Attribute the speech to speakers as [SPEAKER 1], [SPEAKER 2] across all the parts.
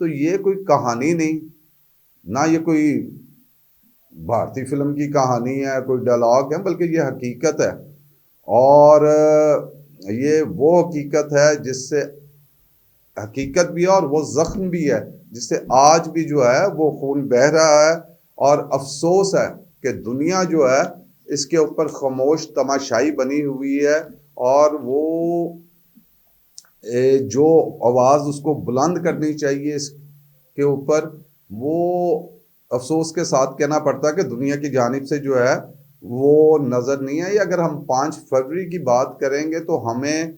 [SPEAKER 1] تو یہ کوئی کہانی نہیں، نہ یہ کوئی بھارتی فلم کی کہانی ہے، کوئی ڈائلاگ ہے، بلکہ یہ حقیقت ہے۔ اور یہ وہ حقیقت ہے جس سے حقیقت بھی ہے اور وہ زخم بھی ہے جس سے آج بھی جو ہے وہ خون بہہ رہا ہے، اور افسوس ہے کہ دنیا جو ہے اس کے اوپر خاموش تماشائی بنی ہوئی ہے، اور وہ جو آواز اس کو بلند کرنی چاہیے اس کے اوپر، وہ افسوس کے ساتھ کہنا پڑتا ہے کہ دنیا کی جانب سے جو ہے وہ نظر نہیں آئی۔ اگر ہم 5 فروری کی بات کریں گے تو ہمیں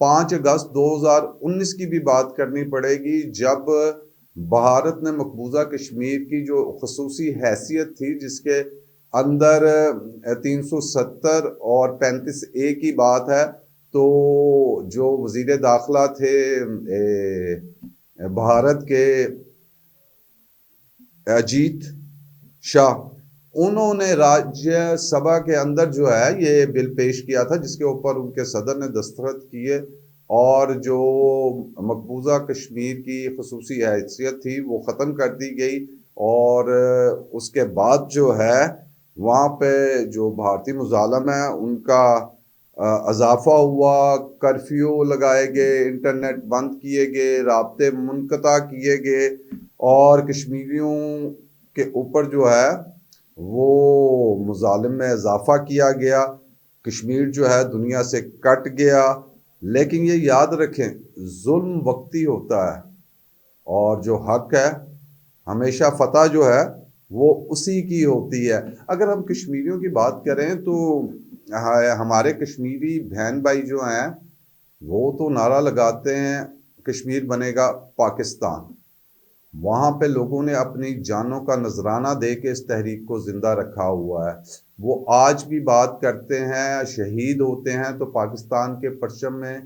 [SPEAKER 1] 5 اگست 2019 کی بھی بات کرنی پڑے گی، جب بھارت نے مقبوضہ کشمیر کی جو خصوصی حیثیت تھی، جس کے اندر 370 اور 35A کی بات ہے، تو جو وزیر داخلہ تھے بھارت کے اجیت شاہ، انہوں نے راجیہ سبھا کے اندر جو ہے یہ بل پیش کیا تھا، جس کے اوپر ان کے صدر نے دستخط کیے، اور جو مقبوضہ کشمیر کی خصوصی حیثیت تھی وہ ختم کر دی گئی۔ اور اس کے بعد جو ہے وہاں پہ جو بھارتی مظالم ہیں ان کا اضافہ ہوا، کرفیو لگائے گئے، انٹرنیٹ بند کیے گئے، رابطے منقطع کیے گئے، اور کشمیریوں کے اوپر جو ہے وہ مظالم میں اضافہ کیا گیا۔ کشمیر جو ہے دنیا سے کٹ گیا۔ لیکن یہ یاد رکھیں، ظلم وقتی ہوتا ہے، اور جو حق ہے ہمیشہ فتح جو ہے وہ اسی کی ہوتی ہے۔ اگر ہم کشمیریوں کی بات کریں تو ہمارے کشمیری بہن بھائی جو ہیں وہ تو نعرہ لگاتے ہیں کشمیر بنے گا پاکستان۔ وہاں پہ لوگوں نے اپنی جانوں کا نذرانہ دے کے اس تحریک کو زندہ رکھا ہوا ہے۔ وہ آج بھی بات کرتے ہیں، شہید ہوتے ہیں تو پاکستان کے پرچم میں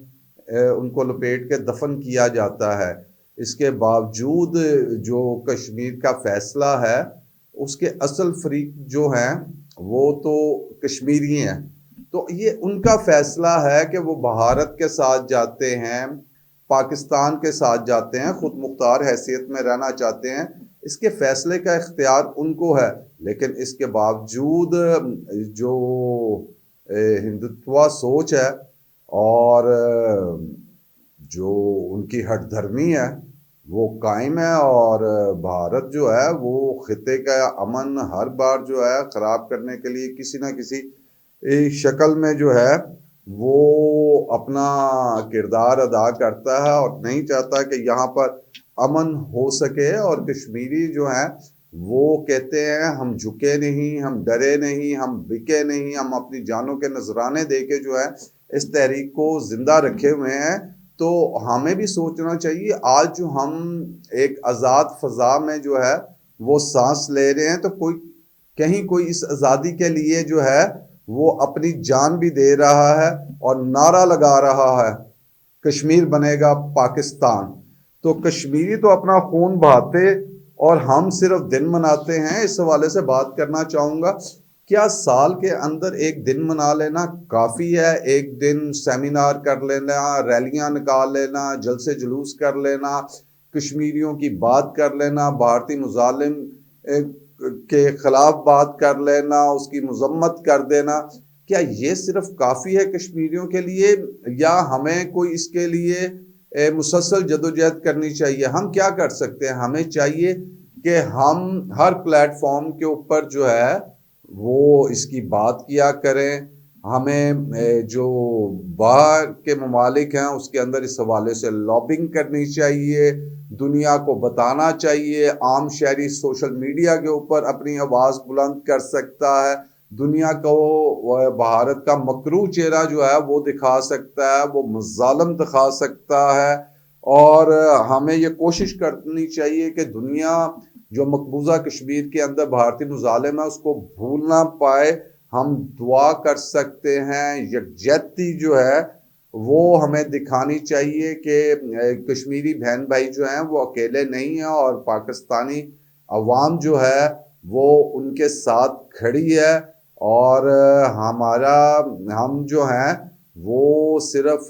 [SPEAKER 1] ان کو لپیٹ کے دفن کیا جاتا ہے۔ اس کے باوجود جو کشمیر کا فیصلہ ہے، اس کے اصل فریق جو ہیں وہ تو کشمیری ہیں، تو یہ ان کا فیصلہ ہے کہ وہ بھارت کے ساتھ جاتے ہیں، پاکستان کے ساتھ جاتے ہیں، خود مختار حیثیت میں رہنا چاہتے ہیں۔ اس کے فیصلے کا اختیار ان کو ہے، لیکن اس کے باوجود جو ہندوتوا سوچ ہے اور جو ان کی ہٹ دھرمی ہے وہ قائم ہے، اور بھارت جو ہے وہ خطے کا امن ہر بار جو ہے خراب کرنے کے لیے کسی نہ کسی شکل میں جو ہے وہ اپنا کردار ادا کرتا ہے، اور نہیں چاہتا کہ یہاں پر امن ہو سکے۔ اور کشمیری جو ہیں وہ کہتے ہیں ہم جھکے نہیں، ہم ڈرے نہیں، ہم بکے نہیں، ہم اپنی جانوں کے نذرانے دے کے جو ہے اس تحریک کو زندہ رکھے ہوئے ہیں۔ تو ہمیں بھی سوچنا چاہیے، آج جو ہم ایک آزاد فضا میں جو ہے وہ سانس لے رہے ہیں، تو کہیں کوئی اس آزادی کے لیے جو ہے وہ اپنی جان بھی دے رہا ہے اور نعرہ لگا رہا ہے کشمیر بنے گا پاکستان۔ تو کشمیری تو اپنا خون بہاتے اور ہم صرف دن مناتے ہیں۔ اس حوالے سے بات کرنا چاہوں گا، کیا سال کے اندر ایک دن منا لینا کافی ہے؟ ایک دن سیمینار کر لینا، ریلیاں نکال لینا، جلسے جلوس کر لینا، کشمیریوں کی بات کر لینا، بھارتی مظالم کے خلاف بات کر لینا، اس کی مذمت کر دینا، کیا یہ صرف کافی ہے کشمیریوں کے لیے، یا ہمیں کوئی اس کے لیے مسلسل جدوجہد کرنی چاہیے؟ ہم کیا کر سکتے ہیں؟ ہمیں چاہیے کہ ہم ہر پلیٹ فارم کے اوپر جو ہے وہ اس کی بات کیا کریں۔ ہمیں جو باہر کے ممالک ہیں اس کے اندر اس حوالے سے لابنگ کرنی چاہیے، دنیا کو بتانا چاہیے، عام شہری سوشل میڈیا کے اوپر اپنی آواز بلند کر سکتا ہے، دنیا کو بھارت کا مکروہ چہرہ جو ہے وہ دکھا سکتا ہے، وہ مظالم دکھا سکتا ہے۔ اور ہمیں یہ کوشش کرنی چاہیے کہ دنیا جو مقبوضہ کشمیر کے اندر بھارتی مظالم ہے اس کو بھول نہ پائے۔ ہم دعا کر سکتے ہیں، یکجہتی جو ہے وہ ہمیں دکھانی چاہیے کہ کشمیری بہن بھائی جو ہیں وہ اکیلے نہیں ہیں، اور پاکستانی عوام جو ہے وہ ان کے ساتھ کھڑی ہے۔ اور ہم جو ہیں وہ صرف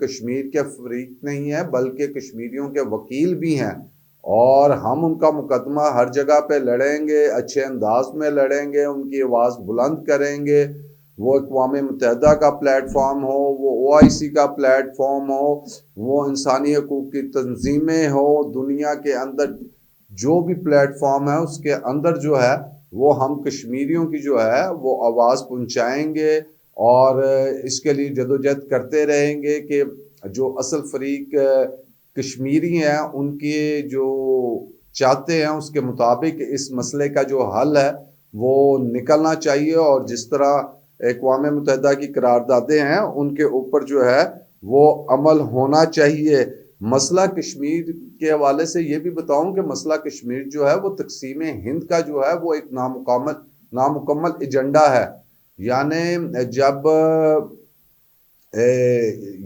[SPEAKER 1] کشمیر کے فریق نہیں ہیں بلکہ کشمیریوں کے وکیل بھی ہیں، اور ہم ان کا مقدمہ ہر جگہ پہ لڑیں گے، اچھے انداز میں لڑیں گے، ان کی آواز بلند کریں گے۔ وہ اقوام متحدہ کا پلیٹ فارم ہو، وہ OIC کا پلیٹ فارم ہو، وہ انسانی حقوق کی تنظیمیں ہو، دنیا کے اندر جو بھی پلیٹ فارم ہے اس کے اندر جو ہے وہ ہم کشمیریوں کی جو ہے وہ آواز پہنچائیں گے، اور اس کے لیے جدوجہد کرتے رہیں گے کہ جو اصل فریق کشمیری ہیں ان کے جو چاہتے ہیں اس کے مطابق اس مسئلے کا جو حل ہے وہ نکلنا چاہیے، اور جس طرح اقوام متحدہ کی قراردادیں ہیں ان کے اوپر جو ہے وہ عمل ہونا چاہیے۔ مسئلہ کشمیر کے حوالے سے یہ بھی بتاؤں کہ مسئلہ کشمیر جو ہے وہ تقسیم ہند کا جو ہے وہ ایک نامکمل ایجنڈا ہے۔ یعنی جب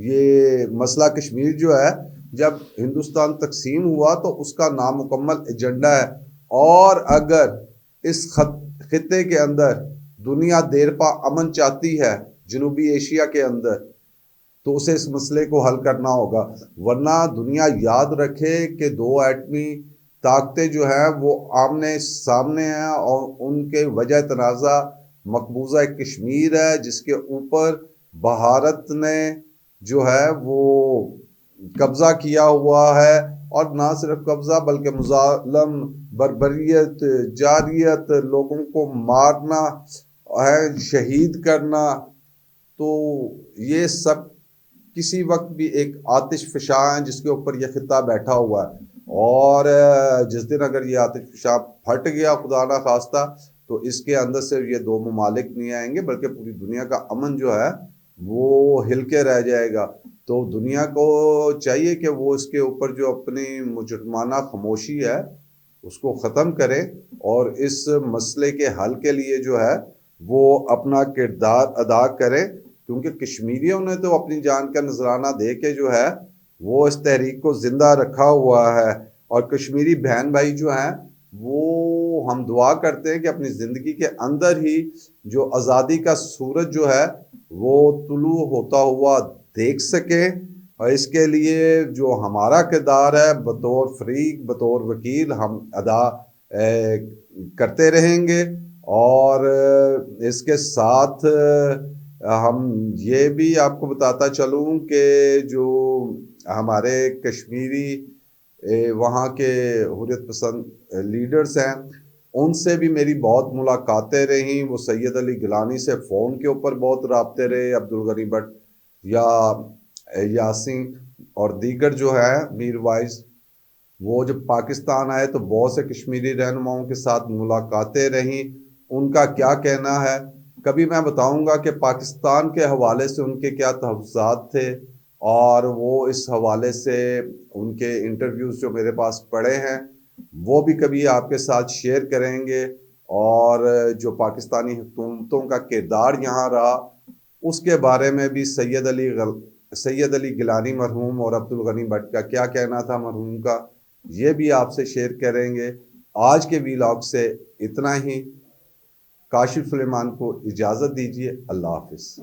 [SPEAKER 1] یہ مسئلہ کشمیر جو ہے جب ہندوستان تقسیم ہوا تو اس کا نامکمل ایجنڈا ہے، اور اگر اس خطے کے اندر دنیا دیر پا امن چاہتی ہے جنوبی ایشیا کے اندر تو اسے اس مسئلے کو حل کرنا ہوگا، ورنہ دنیا یاد رکھے کہ دو ایٹمی طاقتیں جو ہیں وہ آمنے سامنے ہیں، اور ان کے وجہ تنازع مقبوضہ کشمیر ہے جس کے اوپر بھارت نے جو ہے وہ قبضہ کیا ہوا ہے، اور نہ صرف قبضہ بلکہ مظالم، بربریت، جاریت، لوگوں کو مارنا ہے، شہید کرنا، تو یہ سب کسی وقت بھی ایک آتش فشاں ہے جس کے اوپر یہ خطہ بیٹھا ہوا ہے، اور جس دن اگر یہ آتش فشاں پھٹ گیا خدا نہ خواستہ تو اس کے اندر سے یہ دو ممالک نہیں آئیں گے بلکہ پوری دنیا کا امن جو ہے وہ ہل کے رہ جائے گا۔ تو دنیا کو چاہیے کہ وہ اس کے اوپر جو اپنی مجرمانہ خاموشی ہے اس کو ختم کرے، اور اس مسئلے کے حل کے لیے جو ہے وہ اپنا کردار ادا کرے، کیونکہ کشمیریوں نے تو اپنی جان کا نذرانہ دے کے جو ہے وہ اس تحریک کو زندہ رکھا ہوا ہے، اور کشمیری بہن بھائی جو ہیں وہ ہم دعا کرتے ہیں کہ اپنی زندگی کے اندر ہی جو آزادی کا سورج جو ہے وہ طلوع ہوتا ہوا دیکھ سکے، اور اس کے لیے جو ہمارا کردار ہے بطور فریق، بطور وکیل ہم ادا کرتے رہیں گے۔ اور اس کے ساتھ ہم یہ بھی آپ کو بتاتا چلوں کہ جو ہمارے کشمیری وہاں کے حریت پسند لیڈرز ہیں ان سے بھی میری بہت ملاقاتیں رہیں، وہ سید علی گیلانی سے فون کے اوپر بہت رابطے رہے، عبدالغنی بٹ یا یاسین اور دیگر جو ہے میر وائز، وہ جب پاکستان آئے تو بہت سے کشمیری رہنماؤں کے ساتھ ملاقاتیں رہیں، ان کا کیا کہنا ہے کبھی میں بتاؤں گا کہ پاکستان کے حوالے سے ان کے کیا تحفظات تھے، اور وہ اس حوالے سے ان کے انٹرویوز جو میرے پاس پڑے ہیں وہ بھی کبھی آپ کے ساتھ شیئر کریں گے، اور جو پاکستانی حکومتوں کا کردار یہاں رہا اس کے بارے میں بھی سید علی گیلانی مرحوم اور عبدالغنی بٹ کا کیا کہنا تھا مرحوم کا، یہ بھی آپ سے شیئر کریں گے۔ آج کے ویلاگ سے اتنا ہی، کاشف سلیمان کو اجازت دیجیے، اللہ حافظ۔